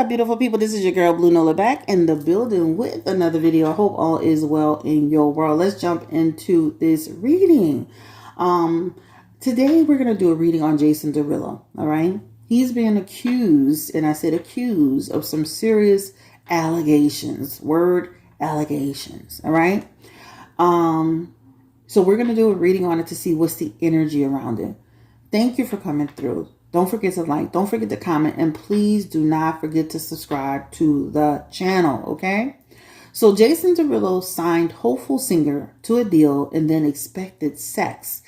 up, beautiful people? This is your girl Blue Nola back in the building with another video. I hope all is well in your world. Let's jump into this reading. Today we're going to do a reading on Jason Derulo. All right. He's being accused, and I said accused, of some serious allegations. Word allegations. All right. So we're going to do a reading on it to see what's the energy around it. Thank you for coming through. Don't forget to like, don't forget to comment, and please do not forget to subscribe to the channel, okay? So Jason Derulo signed hopeful singer to a deal and then expected sex.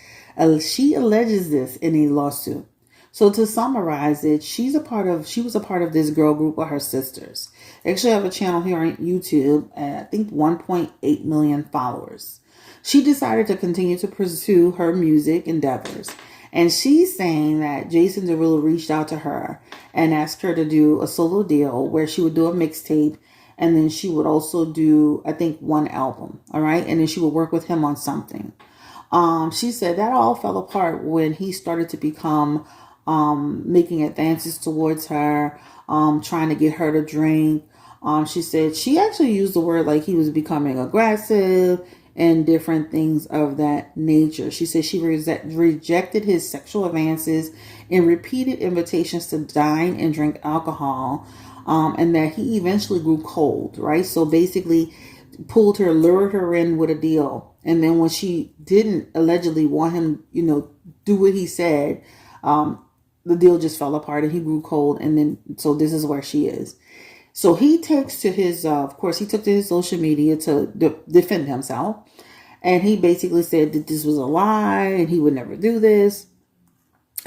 She alleges this in a lawsuit. So to summarize it, she was a part of this girl group with her sisters. They actually have a channel here on YouTube at, I think, 1.8 million followers. She decided to continue to pursue her music endeavors. And she's saying that Jason Derulo reached out to her and asked her to do a solo deal where she would do a mixtape, and then she would also do, I think, one album. All right. And then she would work with him on something. She said that all fell apart when he started to become making advances towards her, trying to get her to drink. She said she actually used the word like he was becoming aggressive and different things of that nature. She said she rejected his sexual advances and repeated invitations to dine and drink alcohol, and that he eventually grew cold, right? So basically lured her in with a deal. And then when she didn't allegedly want him, do what he said, the deal just fell apart and he grew cold. And then, so this is where she is. So he takes to his, of course, he took to his social media to defend himself. And he basically said that this was a lie and he would never do this.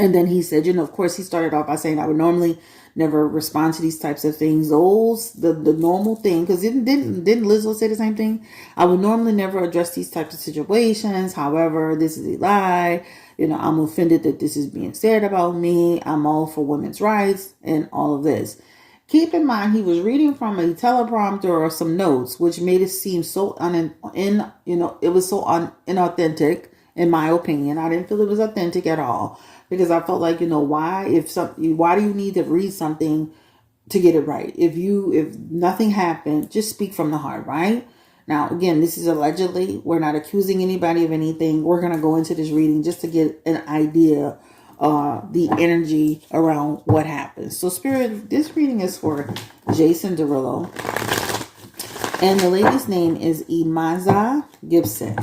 And then he said, of course, he started off by saying, I would normally never respond to these types of things. The normal thing, because didn't Lizzo say the same thing? I would normally never address these types of situations. However, this is a lie. I'm offended that this is being said about me. I'm all for women's rights and all of this. Keep in mind, he was reading from a teleprompter or some notes, which made it seem so it was so inauthentic, in my opinion. I didn't feel it was authentic at all, because I felt like, why do you need to read something to get it right? If nothing happened, just speak from the heart, right? Now, again, this is allegedly. We're not accusing anybody of anything. We're going to go into this reading just to get an idea the energy around what happens. So Spirit, this reading is for Jason Derulo. And the lady's name is Emaza Gibson.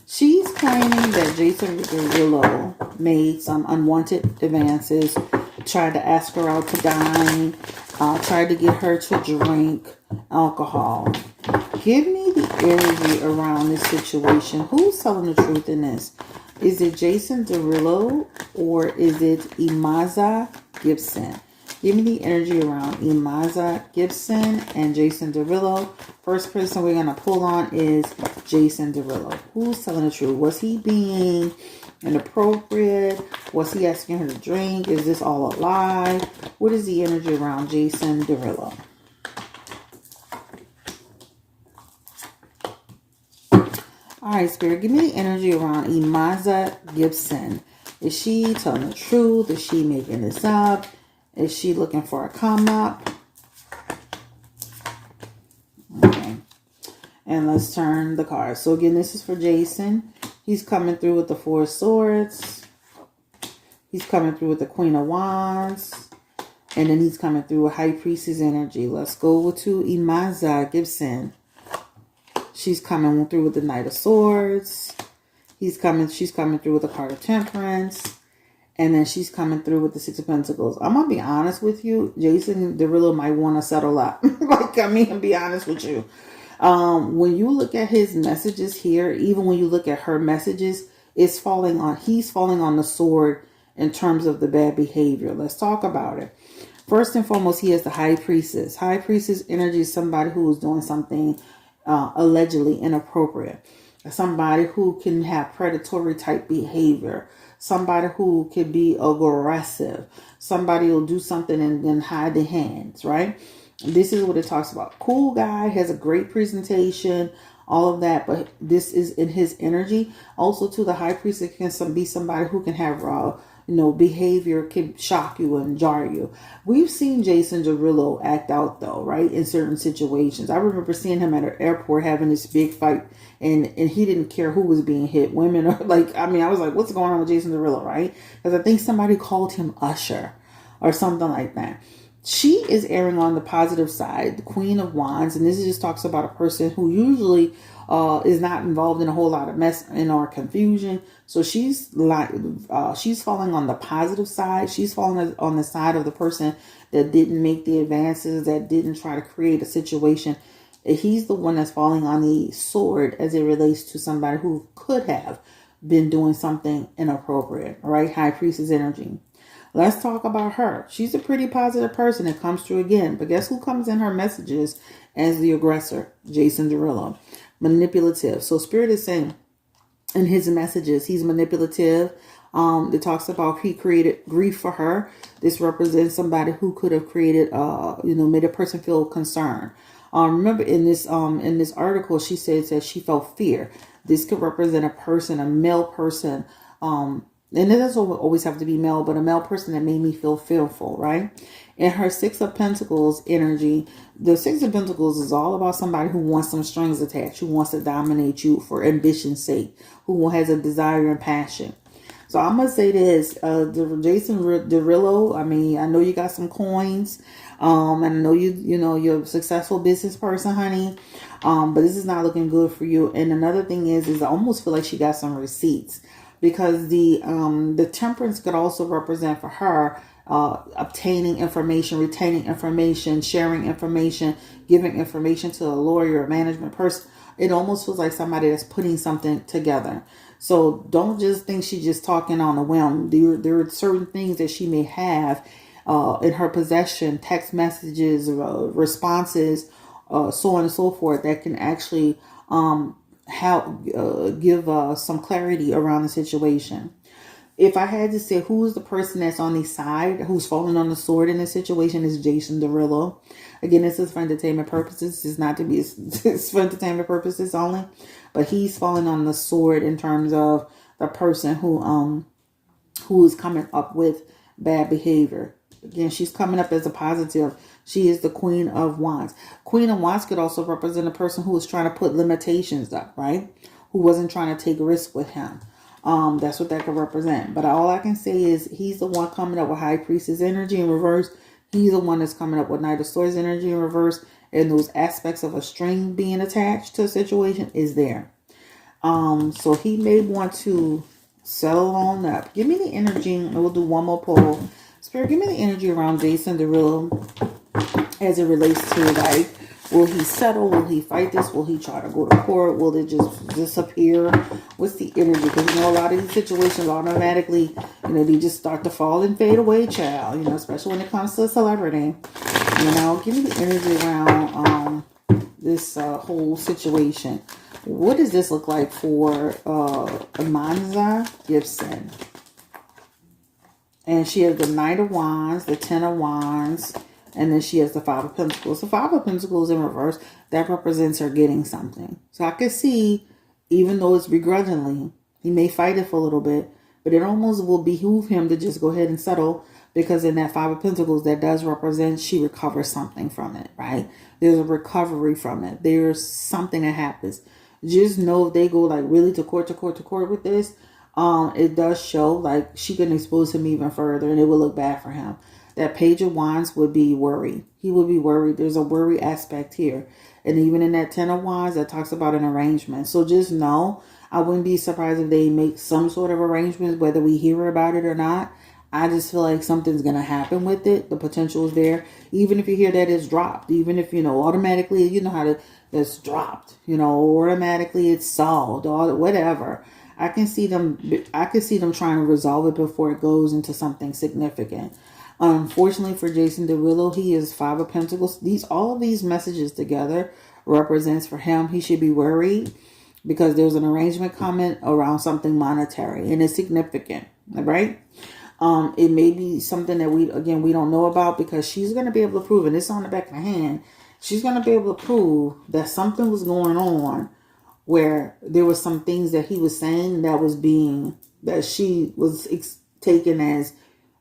She's claiming that Jason Derulo made some unwanted advances, tried to ask her out to dine, tried to get her to drink alcohol. Give me the energy around this situation. Who's telling the truth in this? Is it Jason Derulo or is it Emaza Gibson? Give me the energy around Emaza Gibson and Jason Derulo. First person we're going to pull on is Jason Derulo. Who's telling the truth? Was he being inappropriate? Was he asking her to drink? Is this all a lie? What is the energy around Jason Derulo? All right, Spirit, give me the energy around Emaza Gibson. Is she telling the truth? Is she making this up? Is she looking for a come up? Okay. And let's turn the cards. So again, this is for Jason. He's coming through with the Four of Swords. He's coming through with the Queen of Wands. And then he's coming through with High Priestess energy. Let's go to Emaza Gibson. She's coming through with the Knight of Swords. She's coming through with the Card of Temperance. And then she's coming through with the Six of Pentacles. I'm going to be honest with you. Jason Derulo might want to settle up. And be honest with you. When you look at his messages here, even when you look at her messages, he's falling on the sword in terms of the bad behavior. Let's talk about it. First and foremost, he has the High Priestess. High Priestess energy is somebody who is doing something allegedly inappropriate. Somebody who can have predatory type behavior. Somebody who can be aggressive. Somebody will do something and then hide their hands, right? This is what it talks about. Cool guy, has a great presentation, all of that, but this is in his energy. Also, to the High Priestess can be somebody who can have behavior can shock you and jar you. We've seen Jason Derulo act out though, right? In certain situations. I remember seeing him at an airport having this big fight and he didn't care who was being hit, women or I was like, what's going on with Jason Derulo, right? Because I think somebody called him Usher or something like that. She is erring on the positive side, the Queen of Wands, and this just talks about a person who usually is not involved in a whole lot of mess and or confusion. So she's falling on the positive side. She's falling on the side of the person that didn't make the advances, that didn't try to create a situation. He's the one that's falling on the sword as it relates to somebody who could have been doing something inappropriate. All right, High Priestess energy. Let's talk about her. She's a pretty positive person. It comes through again. But guess who comes in her messages as the aggressor? Jason Derulo. Manipulative. So Spirit is saying in his messages, he's manipulative. It talks about he created grief for her. This represents somebody who could have created, made a person feel concerned. Remember in this article, she says that she felt fear. This could represent a person, a male person, and it doesn't always have to be male, but a male person that made me feel fearful, right? In her Six of Pentacles energy, the Six of Pentacles is all about somebody who wants some strings attached, who wants to dominate you for ambition's sake, who has a desire and passion. So I'm going to say this, Jason Derulo, I know you got some coins, and I know you're a successful business person, honey, but this is not looking good for you. And another thing is I almost feel like she got some receipts. Because the Temperance could also represent for her obtaining information, retaining information, sharing information, giving information to a lawyer, a management person. It almost feels like somebody that's putting something together. So don't just think she's just talking on a whim. There are certain things that she may have in her possession, text messages, responses, so on and so forth, that can actually give some clarity around the situation. If I had to say who's the person that's on the side, who's falling on the sword in this situation, is Jason Derulo. Again, this is for entertainment purposes. It's not to be, it's for entertainment purposes only. But he's falling on the sword in terms of the person who is coming up with bad behavior. Again, she's coming up as a positive. She is the Queen of Wands. Queen of Wands could also represent a person who was trying to put limitations up, right? Who wasn't trying to take risks with him. That's what that could represent. But all I can say is he's the one coming up with High Priestess energy in reverse. He's the one that's coming up with Knight of Swords energy in reverse. And those aspects of a string being attached to a situation is there. So he may want to settle on up. Give me the energy, and we'll do one more poll. Spirit, give me the energy around Jason Derulo as it relates to, will he settle? Will he fight this? Will he try to go to court? Will it just disappear? What's the energy? Because a lot of these situations automatically, they just start to fall and fade away, child. Especially when it comes to a celebrity. Give me the energy around this whole situation. What does this look like for Emaza Gibson? And she has the Knight of Wands, the Ten of Wands, and then she has the Five of Pentacles. The Five of Pentacles in reverse, that represents her getting something. So I can see, even though it's begrudgingly, he may fight it for a little bit, but it almost will behoove him to just go ahead and settle, because in that Five of Pentacles, that does represent she recovers something from it, right? There's a recovery from it. There's something that happens. Just know if they go really to court with this, it does show she can expose him even further, and it will look bad for him. That Page of Wands would be worried. He would be worried. There's a worry aspect here. And even in that Ten of Wands, that talks about an arrangement. So just know, I wouldn't be surprised if they make some sort of arrangement, whether we hear about it or not. I just feel like something's going to happen with it. The potential is there. Even if you hear that it's dropped. Even if, automatically, it's dropped. Automatically it's solved. Or whatever. I can see them trying to resolve it before it goes into something significant. Unfortunately for Jason Derulo, he is Five of Pentacles. All of these messages together represents for him, he should be worried because there's an arrangement coming around something monetary and it's significant, right? It may be something that we don't know about, because she's going to be able to prove, and it's on the back of the hand, she's going to be able to prove that something was going on where there were some things that he was saying that she was taken as,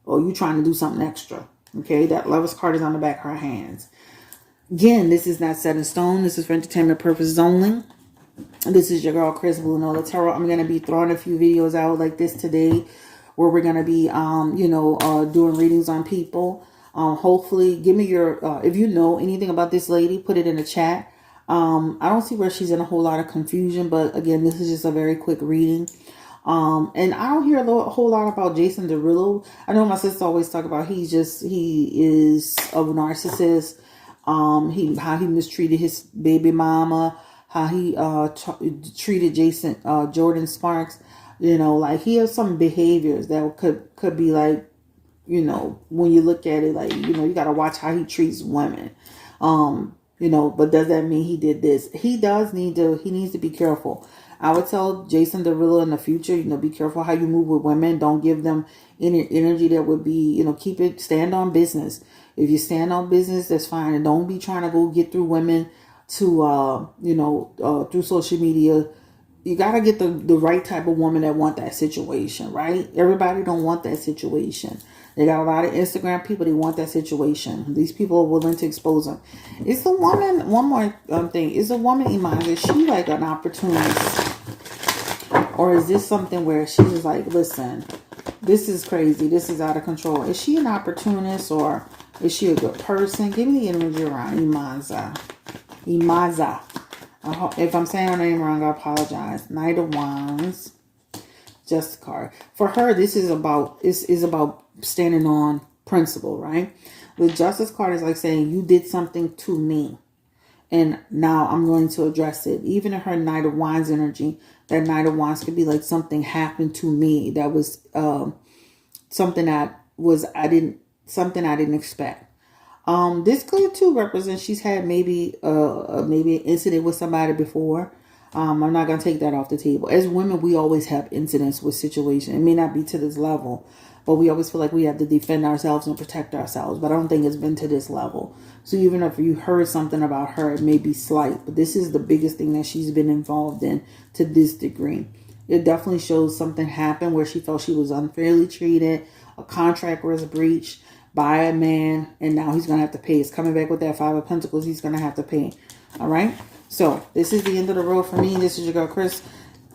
oh, you trying to do something extra. Okay, that Lover's card is on the back of her hands. Again, this is not set in stone. This is for entertainment purposes only. This is your girl, Chris Blue Nola Tarot. I'm going to be throwing a few videos out like this today where we're going to be, doing readings on people. Hopefully, give me your, if you know anything about this lady, put it in the chat. I don't see where she's in a whole lot of confusion, but again, this is just a very quick reading. And I don't hear a whole lot about Jason Derulo. I know my sister always talk about he is a narcissist. How he mistreated his baby mama, how he treated Jordan Sparks. Like he has some behaviors that could be like, when you look at it, like, you got to watch how he treats women. But does that mean he did this? He needs to be careful. I would tell Jason Derulo in the future, be careful how you move with women. Don't give them any energy that would be, stand on business. If you stand on business, that's fine. And don't be trying to go get through women to, through social media. You got to get the right type of woman that want that situation, right? Everybody don't want that situation. They got a lot of Instagram people. They want that situation. These people are willing to expose them. Is the woman, one more thing, is the woman Emaza, is she like an opportunist? Or is this something where she's like, listen, this is crazy. This is out of control. Is she an opportunist or is she a good person? Give me the energy around Emaza. Emaza. If I'm saying her name wrong, I apologize. Knight of Wands. Just a card. For her, this is about standing on principle, right? The Justice card is like saying you did something to me and now I'm going to address it. Even in her Knight of Wands energy, that Knight of Wands could be like something happened to me that was something I didn't expect. This could too represent she's had maybe an incident with somebody before. I'm not going to take that off the table. As women, we always have incidents with situations. It may not be to this level, but we always feel like we have to defend ourselves and protect ourselves. But I don't think it's been to this level. So even if you heard something about her, it may be slight. But this is the biggest thing that she's been involved in to this degree. It definitely shows something happened where she felt she was unfairly treated. A contract was breached by a man. And now he's going to have to pay. It's coming back with that Five of Pentacles. He's going to have to pay. All right. So this is the end of the road for me. This is your girl, Chris.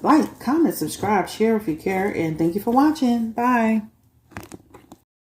Like, comment, subscribe, share if you care. And thank you for watching. Bye.